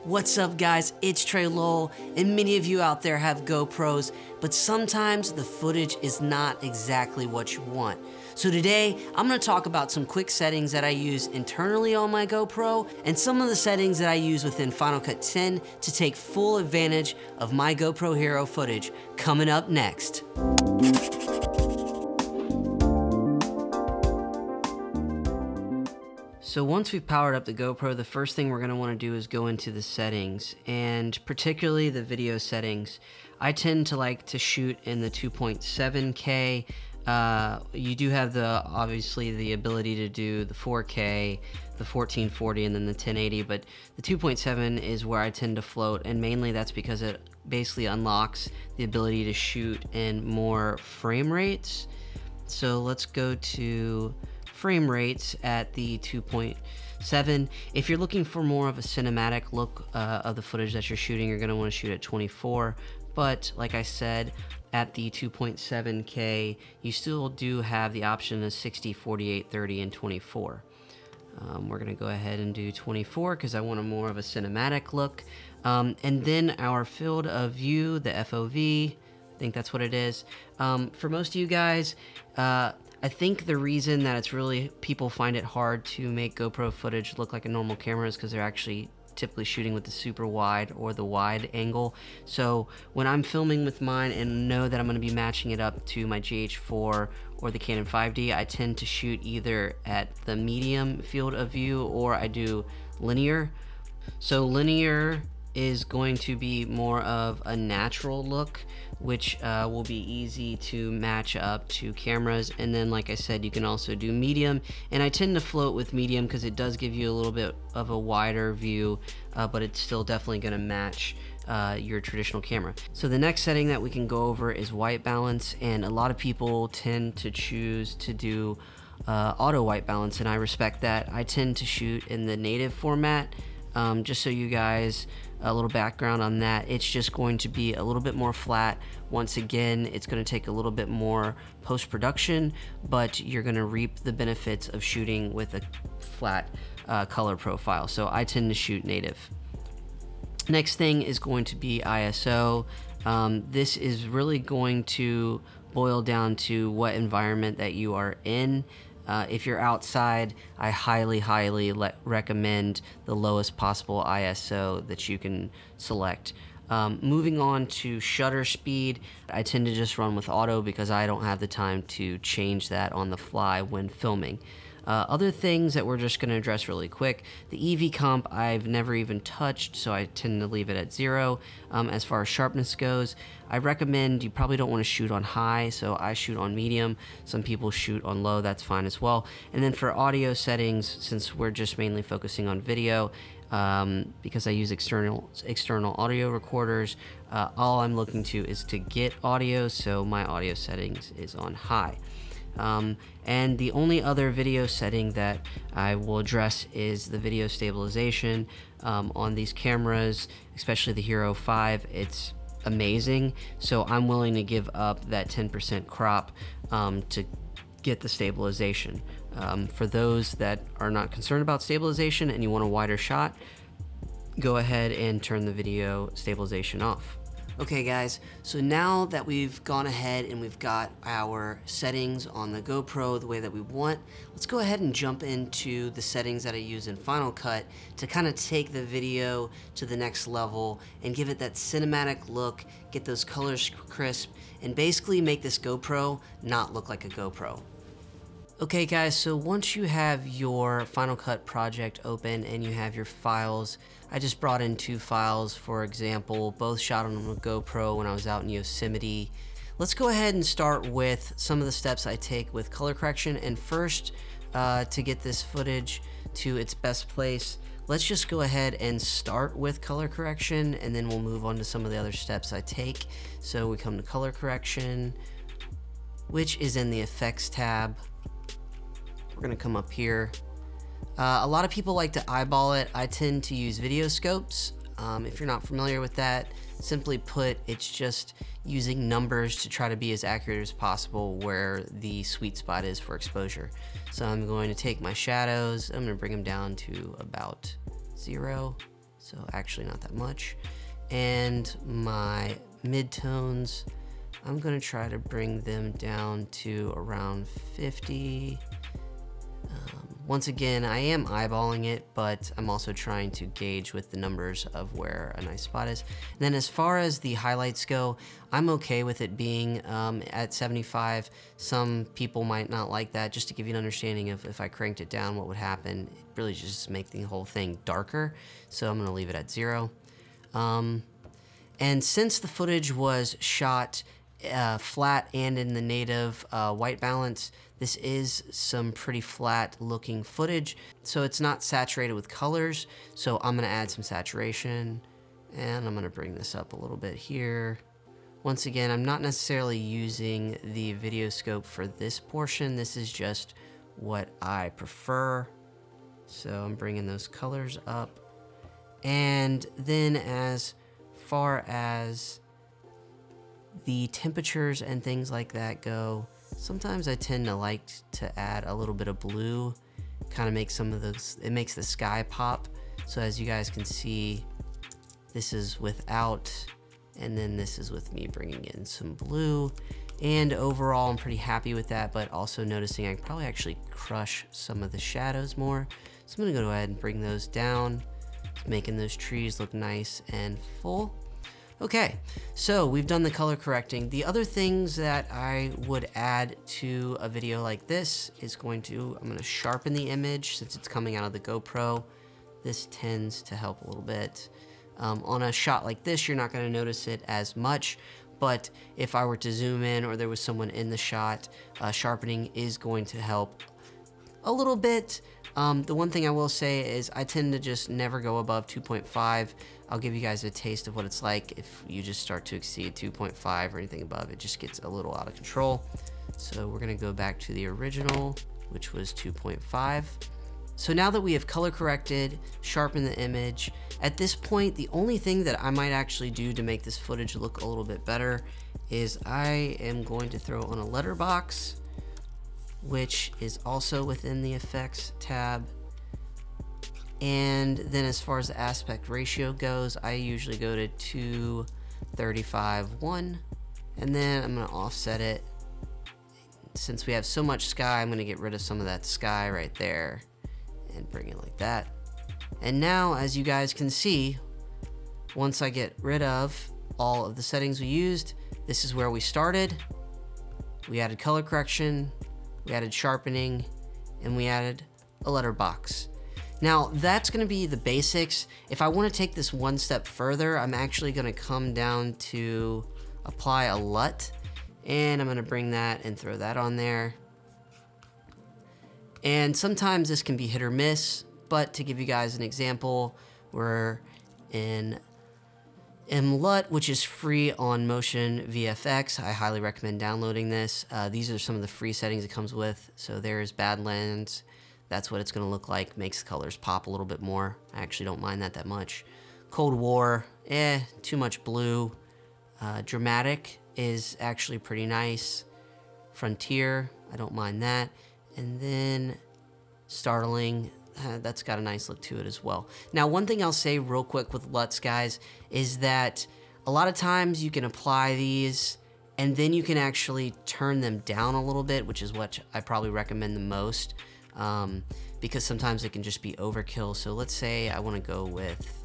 What's up guys, it's Trey Lowell, and many of you out there have GoPros, but sometimes the footage is not exactly what you want. So today, I'm gonna talk about some quick settings that I use internally on my GoPro, and some of the settings that I use within Final Cut 10 to take full advantage of my GoPro Hero footage, coming up next. So once we've powered up the GoPro, the first thing we're going to want to do is go into the settings, and particularly the video settings. I tend to like to shoot in the 2.7K. You do have obviously the ability to do the 4K, the 1440, and then the 1080, but the 2.7 is where I tend to float, and mainly that's because it basically unlocks the ability to shoot in more frame rates. So let's go to frame rates at the 2.7. If you're looking for more of a cinematic look of the footage that you're shooting, you're going to want to shoot at 24. But like I said, at the 2.7K, you still do have the option of 60, 48, 30, and 24. We're going to go ahead and do 24 because I want more of a cinematic look. And then our field of view, the FOV, I think that's what it is. For most of you guys, I think the reason that it's really, people find it hard to make GoPro footage look like a normal camera is because they're actually typically shooting with the super wide or the wide angle. So when I'm filming with mine and know that I'm going to be matching it up to my GH4 or the Canon 5D, I tend to shoot either at the medium field of view or I do linear. So linear is going to be more of a natural look, which will be easy to match up to cameras. And then like I said, you can also do medium, and I tend to float with medium because it does give you a little bit of a wider view, but it's still definitely going to match your traditional camera. So the next setting that we can go over is white balance, and a lot of people tend to choose to do auto white balance, and I respect that. I tend to shoot in the native format. Just so you guys, a little background on that, it's just going to be a little bit more flat. Once again, it's going to take a little bit more post-production, but you're going to reap the benefits of shooting with a flat color profile. So I tend to shoot native. Next thing is going to be ISO. This is really going to boil down to what environment that you are in. If you're outside, I highly recommend the lowest possible ISO that you can select. Moving on to shutter speed, I tend to just run with auto because I don't have the time to change that on the fly when filming. Other things that we're just going to address really quick, the EV comp I've never even touched, so I tend to leave it at 0. As far as sharpness goes, I recommend you probably don't want to shoot on high, so I shoot on medium. Some people shoot on low, that's fine as well. And then for audio settings, since we're just mainly focusing on video, because I use external audio recorders, all I'm looking to is to get audio, so my audio settings is on high. And the only other video setting that I will address is the video stabilization. On these cameras, especially the Hero 5, it's amazing, so I'm willing to give up that 10% crop to get the stabilization. For those that are not concerned about stabilization and you want a wider shot, go ahead and turn the video stabilization off. Okay guys, so now that we've gone ahead and we've got our settings on the GoPro the way that we want, let's go ahead and jump into the settings that I use in Final Cut to kind of take the video to the next level and give it that cinematic look, get those colors crisp, and basically make this GoPro not look like a GoPro. Okay guys, so once you have your Final Cut project open and you have your files, I just brought in 2 files, for example, both shot on a GoPro when I was out in Yosemite. Let's go ahead and start with some of the steps I take with color correction, and first, to get this footage to its best place, let's just go ahead and start with color correction, and then we'll move on to some of the other steps I take. So we come to color correction, which is in the effects tab. We're gonna come up here. A lot of people like to eyeball it. I tend to use video scopes. If you're not familiar with that, simply put, it's just using numbers to try to be as accurate as possible where the sweet spot is for exposure. So I'm going to take my shadows, I'm gonna bring them down to about 0, so actually not that much. And my midtones, I'm gonna try to bring them down to around 50. Once again, I am eyeballing it, but I'm also trying to gauge with the numbers of where a nice spot is. And then as far as the highlights go, I'm okay with it being at 75. Some people might not like that. Just to give you an understanding of if I cranked it down, what would happen, it really just make the whole thing darker. So I'm gonna leave it at 0. And since the footage was shot flat and in the native white balance, this is some pretty flat looking footage, so it's not saturated with colors. So I'm gonna add some saturation, and I'm gonna bring this up a little bit here. Once again, I'm not necessarily using the video scope for this portion. This is just what I prefer. So I'm bringing those colors up. And then as far as the temperatures and things like that go, sometimes I tend to like to add a little bit of blue, kind of make some of those, it makes the sky pop. So as you guys can see, this is without, and then this is with me bringing in some blue. And overall, I'm pretty happy with that, but also noticing I can probably actually crush some of the shadows more. So I'm gonna go ahead and bring those down, making those trees look nice and full. Okay, so we've done the color correcting. The other things that I would add to a video like this is I'm gonna sharpen the image since it's coming out of the GoPro. This tends to help a little bit. On a shot like this, you're not gonna notice it as much, but if I were to zoom in or there was someone in the shot, sharpening is going to help a little bit. The one thing I will say is I tend to just never go above 2.5. I'll give you guys a taste of what it's like if you just start to exceed 2.5 or anything above. It just gets a little out of control. So we're gonna go back to the original, which was 2.5. So now that we have color corrected, sharpened the image, at this point, the only thing that I might actually do to make this footage look a little bit better is I am going to throw on a letterbox, which is also within the effects tab. And then as far as the aspect ratio goes, I usually go to 2:35:1, and then I'm gonna offset it. Since we have so much sky, I'm gonna get rid of some of that sky right there and bring it like that. And now, as you guys can see, once I get rid of all of the settings we used, this is where we started. We added color correction, we added sharpening, and we added a letterbox. Now, that's gonna be the basics. If I wanna take this one step further, I'm actually gonna come down to apply a LUT, and I'm gonna bring that and throw that on there. And sometimes this can be hit or miss, but to give you guys an example, we're in LUT, which is free on Motion VFX. I highly recommend downloading this. These are some of the free settings it comes with. So there's Badlands. That's what it's gonna look like. Makes the colors pop a little bit more. I actually don't mind that much. Cold War, too much blue. Dramatic is actually pretty nice. Frontier, I don't mind that. And then Startling, that's got a nice look to it as well. Now, one thing I'll say real quick with LUTs, guys, is that a lot of times you can apply these and then you can actually turn them down a little bit, which is what I probably recommend the most, because sometimes it can just be overkill. So let's say I want to go with,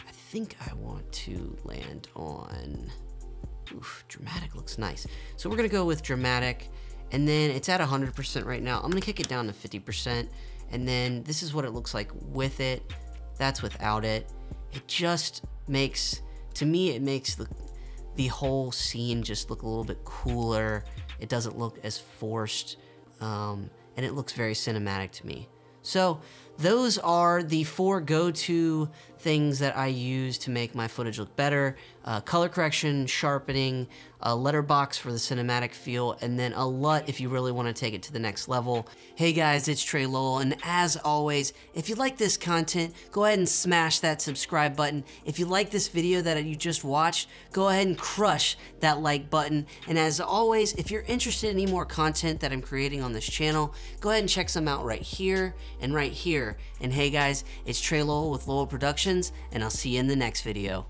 I think I want to land on, dramatic looks nice. So we're gonna go with dramatic, and then it's at 100% right now. I'm gonna kick it down to 50%, and then this is what it looks like with it. That's without it. It just makes, to me, it makes the whole scene just look a little bit cooler. It doesn't look as forced, and it looks very cinematic to me. So those are the 4 go-to things that I use to make my footage look better. Color correction, sharpening, a letterbox for the cinematic feel, and then a LUT if you really want to take it to the next level. Hey guys, it's Trey Lowell, and as always, if you like this content, go ahead and smash that subscribe button. If you like this video that you just watched, go ahead and crush that like button. And as always, if you're interested in any more content that I'm creating on this channel, go ahead and check some out right here and right here. And hey guys, it's Trey Lowell with Lowell Productions, and I'll see you in the next video.